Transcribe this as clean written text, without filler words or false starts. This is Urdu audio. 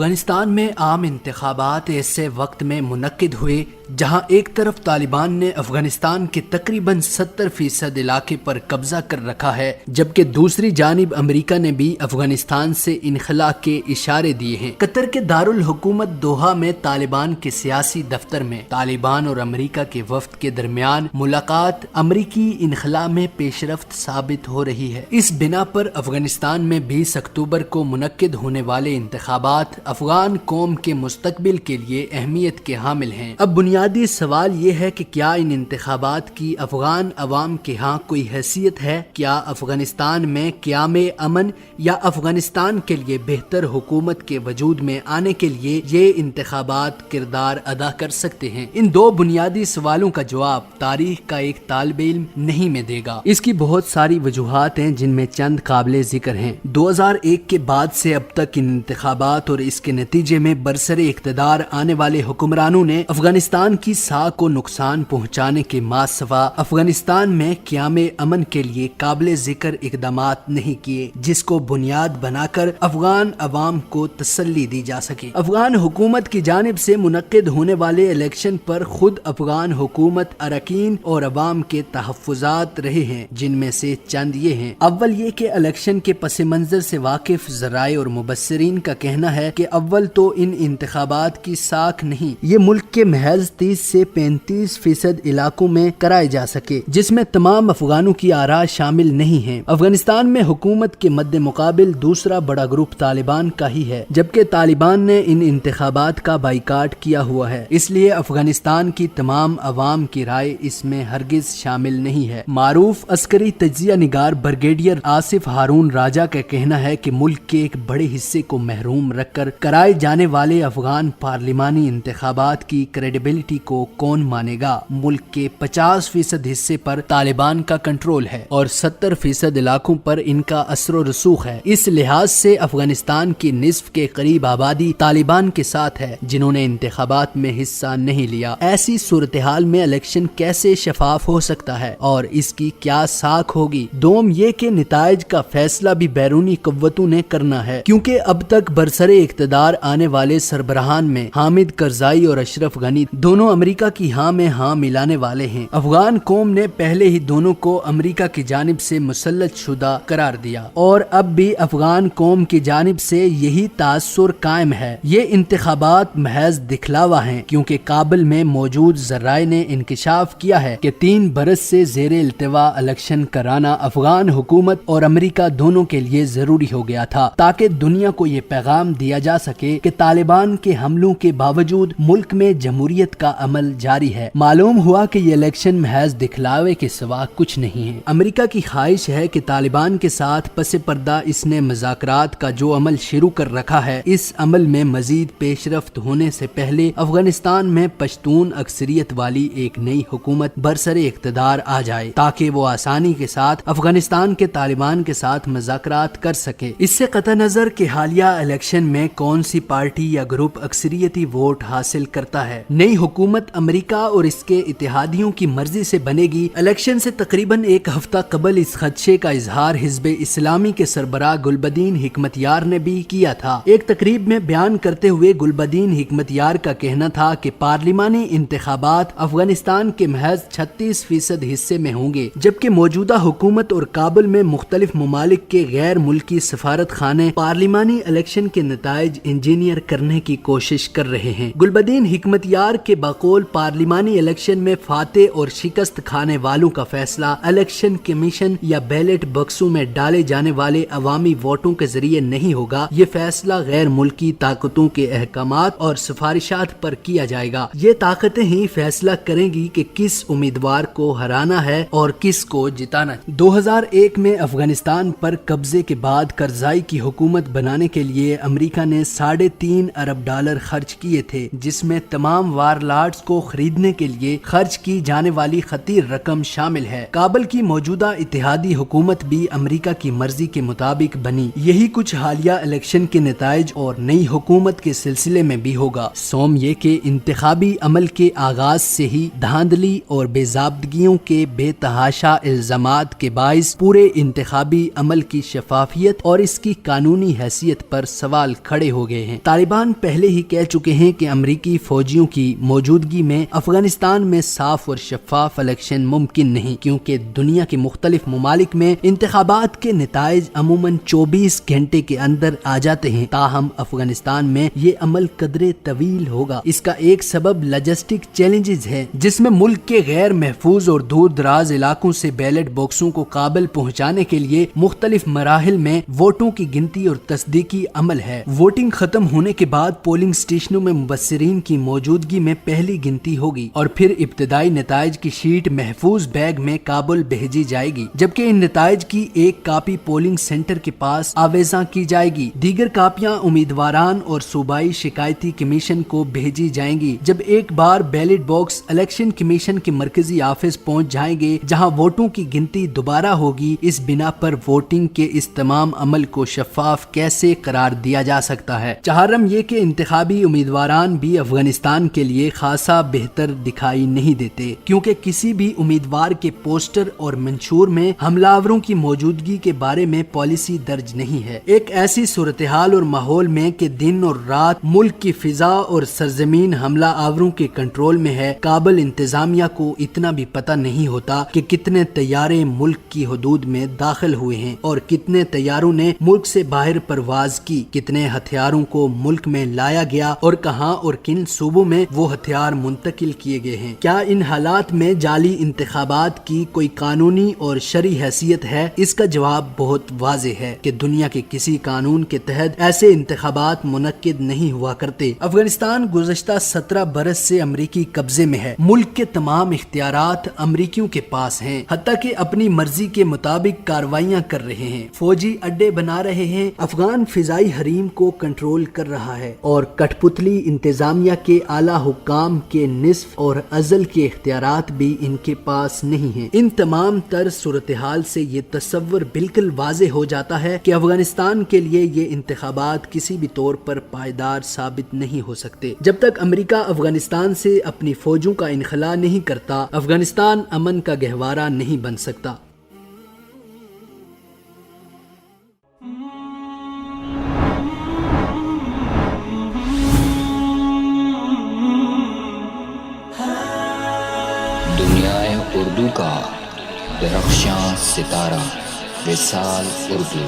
افغانستان میں عام انتخابات ایسے وقت میں منعقد ہوئے جہاں ایک طرف طالبان نے افغانستان کے تقریباً 70% علاقے پر قبضہ کر رکھا ہے، جبکہ دوسری جانب امریکہ نے بھی افغانستان سے انخلاء کے اشارے دیے ہیں۔ قطر کے دارالحکومت دوحہ میں طالبان کے سیاسی دفتر میں طالبان اور امریکہ کے وفد کے درمیان ملاقات امریکی انخلاء میں پیش رفت ثابت ہو رہی ہے۔ اس بنا پر افغانستان میں 20 اکتوبر کو منعقد ہونے والے انتخابات افغان قوم کے مستقبل کے لیے اہمیت کے حامل ہیں۔ اب بنیادی سوال یہ ہے کہ کیا ان انتخابات کی افغان عوام کے ہاں کوئی حیثیت ہے؟ کیا افغانستان میں قیام امن یا افغانستان کے لیے بہتر حکومت کے وجود میں آنے کے لیے یہ انتخابات کردار ادا کر سکتے ہیں؟ ان دو بنیادی سوالوں کا جواب تاریخ کا ایک طالب علم نہیں میں دے گا۔ اس کی بہت ساری وجوہات ہیں جن میں چند قابل ذکر ہیں۔ 2001 کے بعد سے اب تک ان انتخابات اور اس کے نتیجے میں برسر اقتدار آنے والے حکمرانوں نے افغانستان کی ساکھ کو نقصان پہنچانے کے ما سوا افغانستان میں قیام امن کے لیے قابل ذکر اقدامات نہیں کیے جس کو بنیاد بنا کر افغان عوام کو تسلی دی جا سکے۔ افغان حکومت کی جانب سے منعقد ہونے والے الیکشن پر خود افغان حکومت اراکین اور عوام کے تحفظات رہے ہیں، جن میں سے چند یہ ہیں۔ اول یہ کہ الیکشن کے پس منظر سے واقف ذرائع اور مبصرین کا کہنا ہے کہ اول تو ان انتخابات کی ساکھ نہیں، یہ ملک کے محض 30 سے 35% علاقوں میں کرائے جا سکے، جس میں تمام افغانوں کی آراء شامل نہیں ہیں۔ افغانستان میں حکومت کے مد مقابل دوسرا بڑا گروپ طالبان کا ہی ہے، جبکہ طالبان نے ان انتخابات کا بائیکاٹ کیا ہوا ہے، اس لیے افغانستان کی تمام عوام کی رائے اس میں ہرگز شامل نہیں ہے۔ معروف عسکری تجزیہ نگار بریگیڈیئر آصف ہارون راجہ کا کہنا ہے کہ ملک کے ایک بڑے حصے کو محروم رکھ کر کرائے جانے والے افغان پارلیمانی انتخابات کی کریڈیبلٹی کو کون مانے گا؟ ملک کے 50% حصے پر طالبان کا کنٹرول ہے اور 70% علاقوں پر ان کا اثر و رسوخ ہے۔ اس لحاظ سے افغانستان کی نصف کے قریب آبادی طالبان کے ساتھ ہے، جنہوں نے انتخابات میں حصہ نہیں لیا۔ ایسی صورتحال میں الیکشن کیسے شفاف ہو سکتا ہے اور اس کی کیا ساکھ ہوگی؟ دوم یہ کہ نتائج کا فیصلہ بھی بیرونی قوتوں نے کرنا ہے، کیونکہ اب تک برسر اقتدار آنے والے سربراہان میں حامد کرزائی اور اشرف غنی دونوں امریکہ کی ہاں میں ہاں ملانے والے ہیں۔ افغان قوم نے پہلے ہی دونوں کو امریکہ کی جانب سے مسلط شدہ قرار دیا اور اب بھی افغان قوم کی جانب سے یہی تاثر قائم ہے۔ یہ انتخابات محض دکھلاوا ہیں، کیونکہ کابل میں موجود ذرائع نے انکشاف کیا ہے کہ 3 برس سے زیر التوا الیکشن کرانا افغان حکومت اور امریکہ دونوں کے لیے ضروری ہو گیا تھا، تاکہ دنیا کو یہ پیغام دیا جا سکے کہ طالبان کے حملوں کے باوجود ملک میں جمہوریت کا عمل جاری ہے۔ معلوم ہوا کہ یہ الیکشن محض دکھلاوے کے سوا کچھ نہیں ہے۔ امریکہ کی خواہش ہے کہ طالبان کے ساتھ پس پردہ اس نے مذاکرات کا جو عمل شروع کر رکھا ہے، اس عمل میں مزید پیش رفت ہونے سے پہلے افغانستان میں پشتون اکثریت والی ایک نئی حکومت برسر اقتدار آ جائے، تاکہ وہ آسانی کے ساتھ افغانستان کے طالبان کے ساتھ مذاکرات کر سکے۔ اس سے قطع نظر کہ حالیہ الیکشن میں کون سی پارٹی یا گروپ اکثریتی ووٹ حاصل کرتا ہے، نئی حکومت امریکہ اور اس کے اتحادیوں کی مرضی سے بنے گی۔ الیکشن سے تقریباً ایک ہفتہ قبل اس خدشے کا اظہار حزب اسلامی کے سربراہ گلبدین حکمتیار نے بھی کیا تھا۔ ایک تقریب میں بیان کرتے ہوئے گلبدین حکمتیار کا کہنا تھا کہ پارلیمانی انتخابات افغانستان کے محض 36% حصے میں ہوں گے، جبکہ موجودہ حکومت اور کابل میں مختلف ممالک کے غیر ملکی سفارت خانے پارلیمانی الیکشن کے نتائج انجینئر کرنے کی کوشش کر رہے ہیں۔ گلبدین حکمتیار کے بقول پارلیمانی الیکشن میں فاتح اور شکست کھانے والوں کا فیصلہ الیکشن کمیشن یا بیلٹ بکسوں میں ڈالے جانے والے عوامی ووٹوں کے ذریعے نہیں ہوگا، یہ فیصلہ غیر ملکی طاقتوں کے احکامات اور سفارشات پر کیا جائے گا۔ یہ طاقتیں ہی فیصلہ کریں گی کہ کس امیدوار کو ہرانا ہے اور کس کو جتانا ہے۔ 2001 میں افغانستان پر قبضے کے بعد کرزائی کی حکومت بنانے کے لیے امریکہ نے $3.5 ارب خرچ کیے تھے، جس میں تمام وار پلاٹس کو خریدنے کے لیے خرچ کی جانے والی خطیر رقم شامل ہے۔ کابل کی موجودہ اتحادی حکومت بھی امریکہ کی مرضی کے مطابق بنی۔ یہی کچھ حالیہ الیکشن کے نتائج اور نئی حکومت کے سلسلے میں بھی ہوگا۔ سوم یہ کہ انتخابی عمل کے آغاز سے ہی دھاندلی اور بے ضابطگیوں کے بے تحاشا الزامات کے باعث پورے انتخابی عمل کی شفافیت اور اس کی قانونی حیثیت پر سوال کھڑے ہو گئے ہیں۔ طالبان پہلے ہی کہہ چکے ہیں کہ امریکی فوجیوں کی موجودگی میں افغانستان میں صاف اور شفاف الیکشن ممکن نہیں، کیونکہ دنیا کے مختلف ممالک میں انتخابات کے نتائج عموماً 24 گھنٹے کے اندر آ جاتے ہیں، تاہم افغانستان میں یہ عمل قدرے طویل ہوگا۔ اس کا ایک سبب لاجسٹک چیلنجز ہے، جس میں ملک کے غیر محفوظ اور دور دراز علاقوں سے بیلٹ باکسوں کو کابل پہنچانے کے لیے مختلف مراحل میں ووٹوں کی گنتی اور تصدیقی عمل ہے۔ ووٹنگ ختم ہونے کے بعد پولنگ اسٹیشنوں میں مبصرین کی موجودگی میں پہلی گنتی ہوگی اور پھر ابتدائی نتائج کی شیٹ محفوظ بیگ میں کابل بھیجی جائے گی، جبکہ ان نتائج کی ایک کاپی پولنگ سینٹر کے پاس آویزاں کی جائے گی۔ دیگر کاپیاں امیدواران اور صوبائی شکایتی کمیشن کو بھیجی جائیں گی۔ جب ایک بار بیلٹ باکس الیکشن کمیشن کے مرکزی آفس پہنچ جائیں گے جہاں ووٹوں کی گنتی دوبارہ ہوگی، اس بنا پر ووٹنگ کے اس تمام عمل کو شفاف کیسے قرار دیا جا سکتا ہے؟ چہارم یہ کہ انتخابی امیدواران بھی افغانستان کے لیے خاصا بہتر دکھائی نہیں دیتے، کیونکہ کسی بھی امیدوار کے پوسٹر اور منشور میں حملہ آوروں کی موجودگی کے بارے میں پالیسی درج نہیں ہے۔ ایک ایسی صورتحال اور ماحول میں کہ دن اور رات ملک کی فضا اور سرزمین حملہ آوروں کے کنٹرول میں ہے، کابل انتظامیہ کو اتنا بھی پتہ نہیں ہوتا کہ کتنے طیارے ملک کی حدود میں داخل ہوئے ہیں اور کتنے طیاروں نے ملک سے باہر پرواز کی، کتنے ہتھیاروں کو ملک میں لایا گیا اور کہاں اور کن صوبوں میں وہ ہتھیار منتقل کیے گئے ہیں۔ کیا ان حالات میں جعلی انتخابات کی کوئی قانونی اور شرعی حیثیت ہے؟ اس کا جواب بہت واضح ہے کہ دنیا کے کسی قانون کے تحت ایسے انتخابات منعقد نہیں ہوا کرتے۔ افغانستان گزشتہ 17 برس سے امریکی قبضے میں ہے۔ ملک کے تمام اختیارات امریکیوں کے پاس ہیں، حتیٰ کہ اپنی مرضی کے مطابق کارروائیاں کر رہے ہیں، فوجی اڈے بنا رہے ہیں، افغان فضائی حریم کو کنٹرول کر رہا ہے اور کٹھ پتلی انتظامیہ کے اعلیٰ حکام کے نصف اور ازل کے اختیارات بھی ان کے پاس نہیں ہیں۔ ان تمام تر صورتحال سے یہ تصور بالکل واضح ہو جاتا ہے کہ افغانستان کے لیے یہ انتخابات کسی بھی طور پر پائیدار ثابت نہیں ہو سکتے۔ جب تک امریکہ افغانستان سے اپنی فوجوں کا انخلاء نہیں کرتا، افغانستان امن کا گہوارہ نہیں بن سکتا۔ دنیائے اردو کا درخشاں ستارہ وصال اردو۔